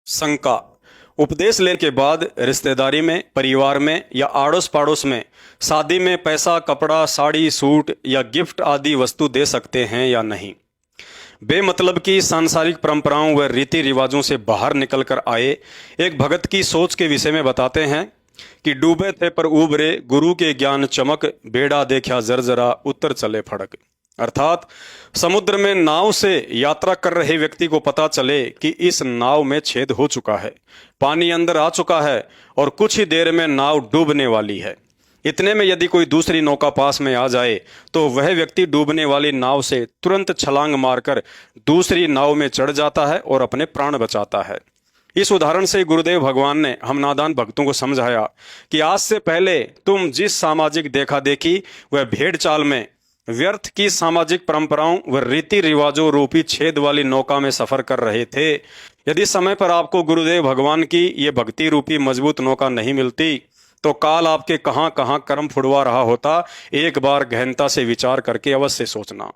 शंका। उपदेश लेने के बाद रिश्तेदारी में, परिवार में या आड़ोस पड़ोस में शादी में पैसा, कपड़ा, साड़ी, सूट या गिफ्ट आदि वस्तु दे सकते हैं या नहीं। बेमतलब की सांसारिक परंपराओं व रीति रिवाजों से बाहर निकलकर आए एक भगत की सोच के विषय में बताते हैं कि डूबे थे पर उबरे, गुरु के ज्ञान चमक, बेड़ा देखा जरजरा, उत्तर चले फड़क। अर्थात समुद्र में नाव से यात्रा कर रहे व्यक्ति को पता चले कि इस नाव में छेद हो चुका है, पानी अंदर आ चुका है और कुछ ही देर में नाव डूबने वाली है। इतने में यदि कोई दूसरी नौका पास में आ जाए तो वह व्यक्ति डूबने वाली नाव से तुरंत छलांग मारकर दूसरी नाव में चढ़ जाता है और अपने प्राण बचाता है। इस उदाहरण से गुरुदेव भगवान ने हम नादान भक्तों को समझाया कि आज से पहले तुम जिस सामाजिक देखा देखी व भेड़ चाल में व्यर्थ की सामाजिक परंपराओं व रीति रिवाजों रूपी छेद वाली नौका में सफर कर रहे थे, यदि समय पर आपको गुरुदेव भगवान की ये भक्ति रूपी मजबूत नौका नहीं मिलती तो काल आपके कहां कहां कर्म फुड़वा रहा होता, एक बार गहनता से विचार करके अवश्य सोचना।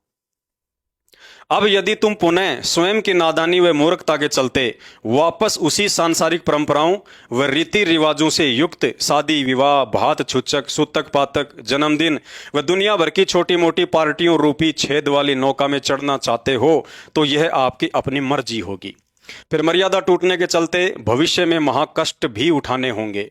अब यदि तुम पुनः स्वयं की नादानी व मूर्खता के चलते वापस उसी सांसारिक परंपराओं व रीति रिवाजों से युक्त शादी, विवाह, भात छुच्चक, सूतक पातक, जन्मदिन व दुनिया भर की छोटी मोटी पार्टियों रूपी छेद वाली नौका में चढ़ना चाहते हो तो यह आपकी अपनी मर्जी होगी। फिर मर्यादा टूटने के चलते भविष्य में महाकष्ट भी उठाने होंगे।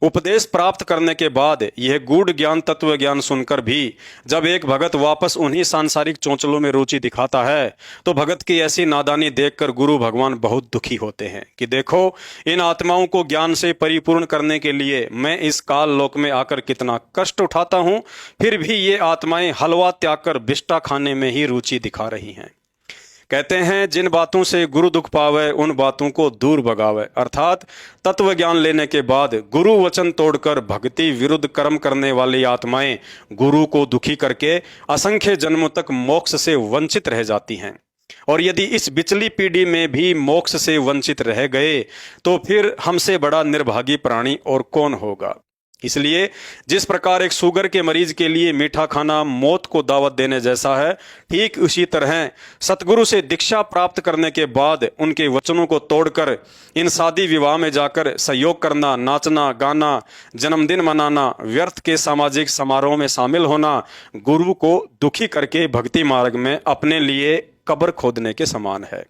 उपदेश प्राप्त करने के बाद यह गूढ़ ज्ञान, तत्व ज्ञान सुनकर भी जब एक भगत वापस उन्हीं सांसारिक चौंचलों में रुचि दिखाता है तो भगत की ऐसी नादानी देखकर गुरु भगवान बहुत दुखी होते हैं कि देखो, इन आत्माओं को ज्ञान से परिपूर्ण करने के लिए मैं इस काल लोक में आकर कितना कष्ट उठाता हूं, फिर भी ये आत्माएं हलवा त्याग कर बिष्टा खाने में ही रुचि दिखा रही हैं। कहते हैं जिन बातों से गुरु दुख पावे उन बातों को दूर भगावे। अर्थात तत्व ज्ञान लेने के बाद गुरु वचन तोड़कर भक्ति विरुद्ध कर्म करने वाली आत्माएं गुरु को दुखी करके असंख्य जन्मों तक मोक्ष से वंचित रह जाती हैं। और यदि इस बिचली पीढ़ी में भी मोक्ष से वंचित रह गए तो फिर हमसे बड़ा निर्भागी प्राणी और कौन होगा। इसलिए जिस प्रकार एक शुगर के मरीज के लिए मीठा खाना मौत को दावत देने जैसा है, ठीक उसी तरह सतगुरु से दीक्षा प्राप्त करने के बाद उनके वचनों को तोड़कर इन शादी विवाह में जाकर सहयोग करना, नाचना गाना, जन्मदिन मनाना, व्यर्थ के सामाजिक समारोह में शामिल होना गुरु को दुखी करके भक्ति मार्ग में अपने लिए कब्र खोदने के समान है।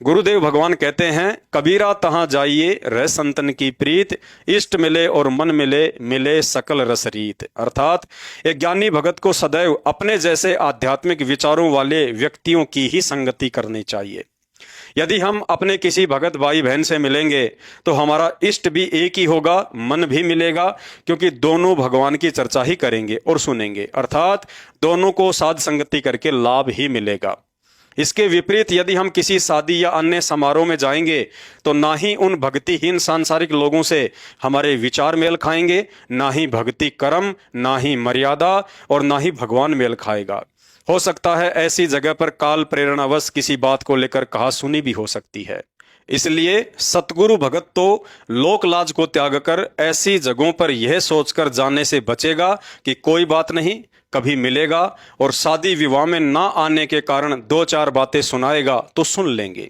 गुरुदेव भगवान कहते हैं, कबीरा तहां जाइए रह संतन की प्रीत, इष्ट मिले और मन मिले, मिले सकल रस रीत। अर्थात एक ज्ञानी भगत को सदैव अपने जैसे आध्यात्मिक विचारों वाले व्यक्तियों की ही संगति करनी चाहिए। यदि हम अपने किसी भगत भाई बहन से मिलेंगे तो हमारा इष्ट भी एक ही होगा, मन भी मिलेगा, क्योंकि दोनों भगवान की चर्चा ही करेंगे और सुनेंगे। अर्थात दोनों को साध संगति करके लाभ ही मिलेगा। इसके विपरीत यदि हम किसी शादी या अन्य समारोह में जाएंगे तो ना ही उन भक्तिहीन सांसारिक लोगों से हमारे विचार मेल खाएंगे, ना ही भक्ति कर्म, ना ही मर्यादा और ना ही भगवान मेल खाएगा। हो सकता है ऐसी जगह पर काल प्रेरणावश किसी बात को लेकर कहा सुनी भी हो सकती है। इसलिए सतगुरु भगत तो लोक लाज को त्याग कर ऐसी जगहों पर यह सोचकर जाने से बचेगा कि कोई बात नहीं, कभी मिलेगा, और शादी विवाह में ना आने के कारण दो चार बातें सुनाएगा तो सुन लेंगे।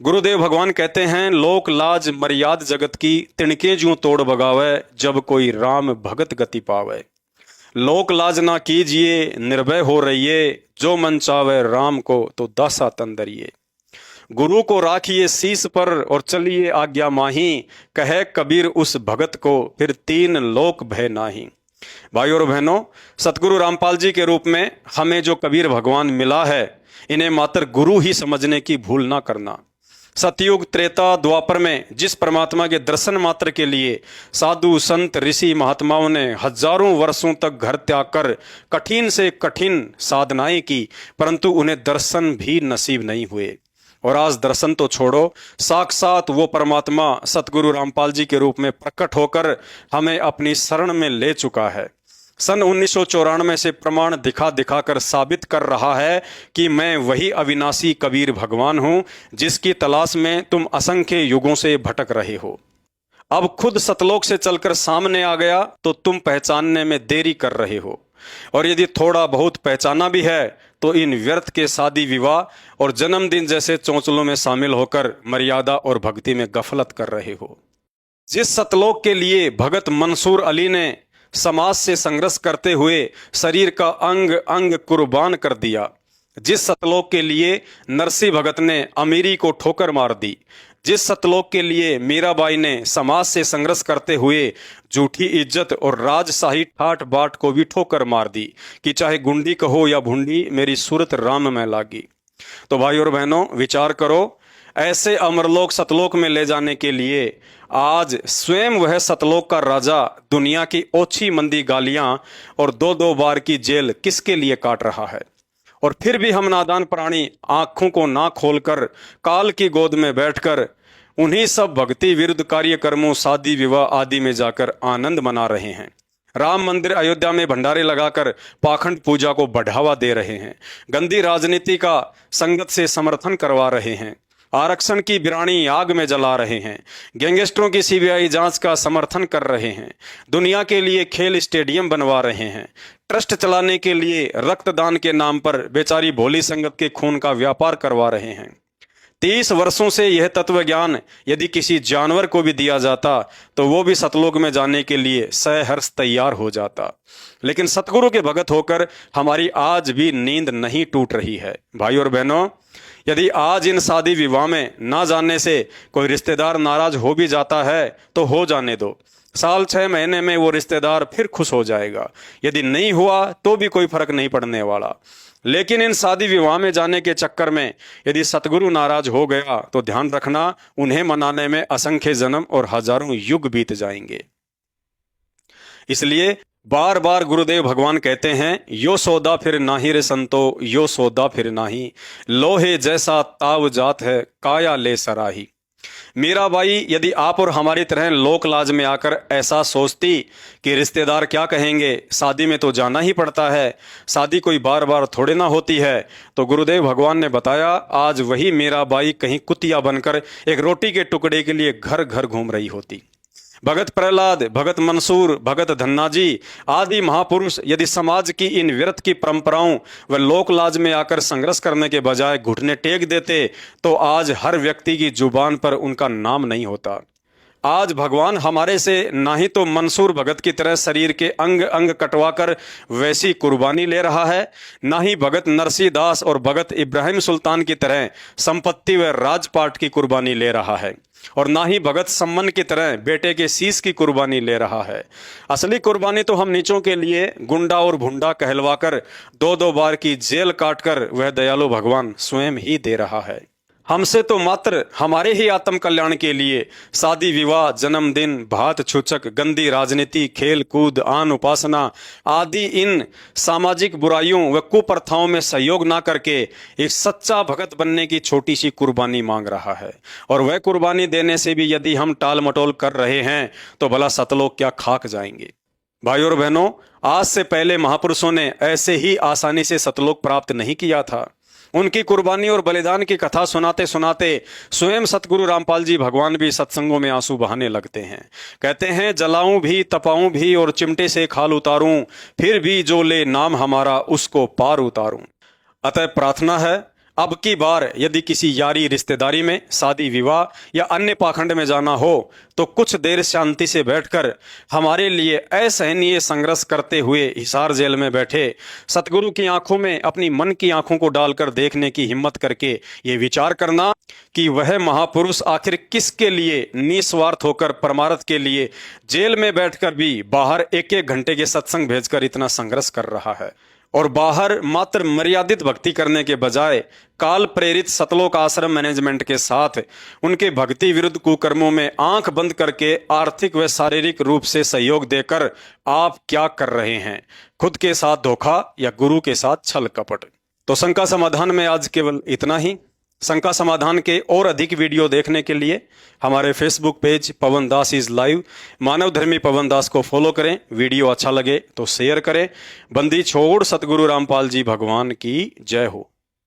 गुरुदेव भगवान कहते हैं, लोक लाज मर्याद जगत की तिणके ज्यों तोड़ भगावे, जब कोई राम भगत गति पावे। लोक लाज ना कीजिए, निर्भय हो रहिए, जो मन चावे राम को तो दासा तंदरिए। गुरु को राखिए शीस पर और चलिए आज्ञा माही, कहे कबीर उस भगत को फिर तीन लोक भय नाही। भाई और बहनों, सतगुरु रामपाल जी के रूप में हमें जो कबीर भगवान मिला है, इन्हें मात्र गुरु ही समझने की भूल ना करना। सतयुग, त्रेता, द्वापर में जिस परमात्मा के दर्शन मात्र के लिए साधु संत ऋषि महात्माओं ने हजारों वर्षों तक घर त्याग कर कठिन से कठिन साधनाएं की, परंतु उन्हें दर्शन भी नसीब नहीं हुए। और आज दर्शन तो छोड़ो, साक्षात वो परमात्मा सतगुरु रामपाल जी के रूप में प्रकट होकर हमें अपनी शरण में ले चुका है। सन 1994 से प्रमाण दिखा दिखाकर साबित कर रहा है कि मैं वही अविनाशी कबीर भगवान हूं जिसकी तलाश में तुम असंख्य युगों से भटक रहे हो। अब खुद सतलोक से चलकर सामने आ गया तो तुम पहचानने में देरी कर रहे हो। और यदि थोड़ा बहुत पहचाना भी है तो इन व्यर्थ के शादी विवाह और जन्मदिन जैसे चौंचलों में शामिल होकर मर्यादा और भक्ति में गफलत कर रहे हो। जिस सतलोक के लिए भगत मंसूर अली ने समाज से संघर्ष करते हुए शरीर का अंग अंग कुर्बान कर दिया, जिस सतलोक के लिए नरसिंह भगत ने अमीरी को ठोकर मार दी, जिस सतलोक के लिए मीराबाई ने समाज से संघर्ष करते हुए झूठी इज्जत और राजशाही ठाट बाट को भी ठोकर मार दी कि चाहे गुंडी कहो या भुंडी, मेरी सूरत राम में लागी। तो भाई और बहनों, विचार करो, ऐसे अमरलोक सतलोक में ले जाने के लिए आज स्वयं वह सतलोक का राजा दुनिया की ओछी मंदी गालियां और दो दो बार की जेल किसके लिए काट रहा है। और फिर भी हम नादान प्राणी आंखों को ना खोलकर काल की गोद में बैठकर उन्हीं सब भक्ति विरुद्ध कार्यक्रमों, शादी विवाह आदि में जाकर आनंद मना रहे हैं। राम मंदिर अयोध्या में भंडारे लगाकर पाखंड पूजा को बढ़ावा दे रहे हैं, गंदी राजनीति का संगत से समर्थन करवा रहे हैं, आरक्षण की बिरानी आग में जला रहे हैं, गैंगस्टरों की सीबीआई जांच का समर्थन कर रहे हैं, दुनिया के लिए खेल स्टेडियम बनवा रहे हैं, ट्रस्ट चलाने के लिए रक्तदान के नाम पर बेचारी भोली संगत के खून का व्यापार करवा रहे हैं। 30 वर्षों से यह तत्व ज्ञान यदि किसी जानवर को भी दिया जाता तो वो भी सतलोक में जाने के लिए सहर्ष तैयार हो जाता। लेकिन सतगुरु के भगत होकर हमारी आज भी नींद नहीं टूट रही है। भाई और बहनों, यदि आज इन शादी विवाह में ना जाने से कोई रिश्तेदार नाराज हो भी जाता है तो हो जाने दो, साल 6 महीने में वो रिश्तेदार फिर खुश हो जाएगा। यदि नहीं हुआ तो भी कोई फर्क नहीं पड़ने वाला। लेकिन इन शादी विवाह में जाने के चक्कर में यदि सतगुरु नाराज हो गया तो ध्यान रखना, उन्हें मनाने में असंख्य जन्म और हजारों युग बीत जाएंगे। इसलिए बार बार गुरुदेव भगवान कहते हैं, यो सौदा फिर नाही रे संतो, यो सौदा फिर नाही, लोहे जैसा ताव जात है काया ले सराही। मीराबाई यदि आप और हमारी तरह लोक लाज में आकर ऐसा सोचती कि रिश्तेदार क्या कहेंगे, शादी में तो जाना ही पड़ता है, शादी कोई बार बार थोड़े ना होती है, तो गुरुदेव भगवान ने बताया आज वही मीराबाई कहीं कुतिया बनकर एक रोटी के टुकड़े के लिए घर घर घूम रही होती। भगत प्रहलाद, भगत मंसूर, भगत धन्नाजी आदि महापुरुष यदि समाज की इन व्यर्थ की परंपराओं व लोक लाज में आकर संघर्ष करने के बजाय घुटने टेक देते तो आज हर व्यक्ति की जुबान पर उनका नाम नहीं होता। आज भगवान हमारे से ना ही तो मंसूर भगत की तरह शरीर के अंग अंग कटवाकर वैसी कुर्बानी ले रहा है, ना ही भगत नरसिंह दास और भगत इब्राहिम सुल्तान की तरह संपत्ति व राजपाट की कुर्बानी ले रहा है, और ना ही भगत सम्मन की तरह बेटे के शीश की कुर्बानी ले रहा है। असली कुर्बानी तो हम नीचों के लिए गुंडा और भुंडा कहलवाकर 2-2 बार की जेल काटकर वह दयालु भगवान स्वयं ही दे रहा है। हमसे तो मात्र हमारे ही आत्म कल्याण के लिए शादी विवाह, जन्मदिन, भात छूचक, गंदी राजनीति, खेल कूद, आन उपासना आदि इन सामाजिक बुराइयों व कुप्रथाओं में सहयोग ना करके एक सच्चा भगत बनने की छोटी सी कुर्बानी मांग रहा है। और वह कुर्बानी देने से भी यदि हम टाल मटोल कर रहे हैं तो भला सतलोक क्या खाक जाएंगे। भाई और बहनों, आज से पहले महापुरुषों ने ऐसे ही आसानी से सतलोक प्राप्त नहीं किया था। उनकी कुर्बानी और बलिदान की कथा सुनाते सुनाते स्वयं सतगुरु रामपाल जी भगवान भी सत्संगों में आंसू बहाने लगते हैं। कहते हैं, जलाऊं भी, तपाऊं भी और चिमटे से खाल उतारूं, फिर भी जो ले नाम हमारा उसको पार उतारूं। अतः प्रार्थना है, अब की बार यदि किसी यारी रिश्तेदारी में, शादी विवाह या अन्य पाखंड में जाना हो तो कुछ देर शांति से बैठकर हमारे लिए असहनीय संघर्ष करते हुए हिसार जेल में बैठे सतगुरु की आंखों में अपनी मन की आंखों को डालकर देखने की हिम्मत करके ये विचार करना कि वह महापुरुष आखिर किसके लिए निस्वार्थ होकर परमार्थ के लिए जेल में बैठकर भी बाहर 1-1 घंटे के सत्संग भेजकर इतना संघर्ष कर रहा है, और बाहर मात्र मर्यादित भक्ति करने के बजाय काल प्रेरित सतलोक आश्रम मैनेजमेंट के साथ उनके भक्ति विरुद्ध कुकर्मों में आंख बंद करके आर्थिक व शारीरिक रूप से सहयोग देकर आप क्या कर रहे हैं? खुद के साथ धोखा या गुरु के साथ छल कपट। तो शंका समाधान में आज केवल इतना ही। शंका समाधान के और अधिक वीडियो देखने के लिए हमारे Facebook page Pawan Das is live, Manav Dharmi Pawan दास को फॉलो करें। वीडियो अच्छा लगे तो शेयर करें। बंदी छोड़ सतगुरु रामपाल जी भगवान की जय हो।